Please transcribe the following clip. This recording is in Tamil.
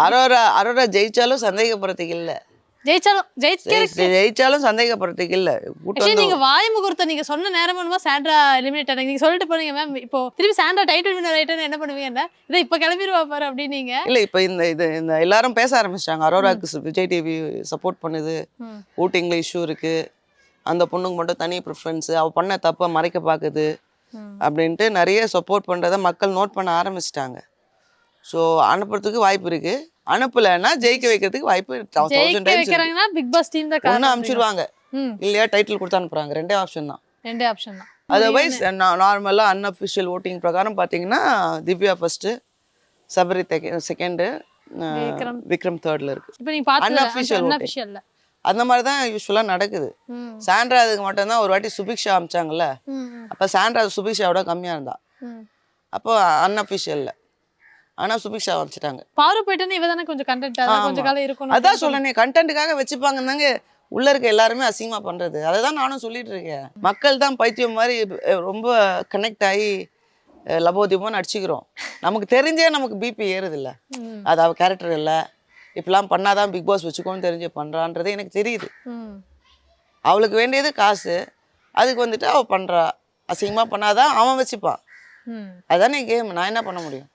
அரோரா ஜெயிச்சாலும் சந்தேகப்படுறதுக்கு இல்ல. ஜெயிச்சாலும் சந்தேகப்படுறதுக்கு இல்ல. நீங்க வாய் முகூர்த்தம் நீங்க சொன்ன நேரமா சாண்ட்ரா எலிமினேட் ஆனாங்க. நீங்க சொல்லிட்டு போனீங்க மேம், இப்போ திருப்பி சாண்ட்ரா டைட்டில் வின்னர் ஆயிட்டா என்ன பண்ணுவீங்க? இதை இப்ப கிளம்பிடுவா பாரு அப்படின்னீங்க. இல்ல இப்ப இந்த எல்லாரும் பேச ஆரம்பிச்சிட்டாங்க. அரோராக்கு விஜய் டிவி சப்போர்ட் பண்ணுது, ஓட்டிங்ல இஷ்யூ இருக்கு, அந்த பொண்ணுக்கு மட்டும் தனி ப்ரிஃபரன்ஸ், அவ பண்ண தப்ப மறைக்க பாக்குது அப்படின்ட்டு நிறைய சப்போர்ட் பண்றதை மக்கள் நோட் பண்ண ஆரம்பிச்சிட்டாங்க. ஸோ அனுப்புறதுக்கு வாய்ப்பு இருக்கு. அனுப்பலைன்னா ஜெயிக்க வைக்கிறதுக்கு வாய்ப்பு 1000 டைம்ஸ் இருக்கு. பிக் பாஸ் டீம் தான் ஒண்ணு அனுப்பிச்சிடுவாங்க, இல்லையா டைட்டில் கொடுத்து அனுப்புறாங்க. ரெண்டே ஆப்ஷன் தான். அதர்வைஸ் நார்மலா அன்அஃபிஷியல் ஓட்டிங் பிரகாரம் பார்த்தீங்கன்னா திவ்யா ஃபர்ஸ்ட், சபரி செகண்ட், விக்ரம் தேர்ட்ல இருக்கு. அன்அஃபிஷியல் அந்த மாதிரி தான் யூஸ்வலாக நடக்குது. சாண்ட்ரா அதுக்கு மட்டும் தான் ஒரு வாட்டி சுபிக்ஷா அமிச்சாங்கல்ல, அப்போ சாண்ட்ரா சுபிக்ஷாவோட கம்மியாக இருந்தா, அப்போ அன்அஃபிஷியல்ல. ஆனால் சுபிக்ஷா வச்சுட்டாங்க. பாரு போயிட்டு இவ தானே கொஞ்சம் கண்டென்ட் கொஞ்சம் காலம் இருக்கணும். அதான் சொல்றேனே, கண்டென்ட்டுக்காக வச்சுப்பாங்க தாங்க உள்ள இருக்க எல்லாருமே அசிங்கமா பண்றது. அதை தான் நானும் சொல்லிட்டு இருக்கேன். மக்கள் தான் பைத்தியம் மாதிரி ரொம்ப கனெக்ட் ஆகி லபோதியமாக நடிச்சுக்கிறோம். நமக்கு தெரிஞ்சே நமக்கு பிபி ஏறுது இல்லை, அது அவ கேரக்டர் இல்லை, இப்பெல்லாம் பண்ணாதான் பிக் பாஸ் வச்சுக்கோன்னு தெரிஞ்சு பண்றான்றது எனக்கு தெரியுது. அவளுக்கு வேண்டியது காசு, அதுக்கு வந்துட்டு அவள் பண்றா. அசிங்கமாக பண்ணாதான் அவன் வச்சுப்பான். அதானே கேம். நான் என்ன பண்ண முடியும்?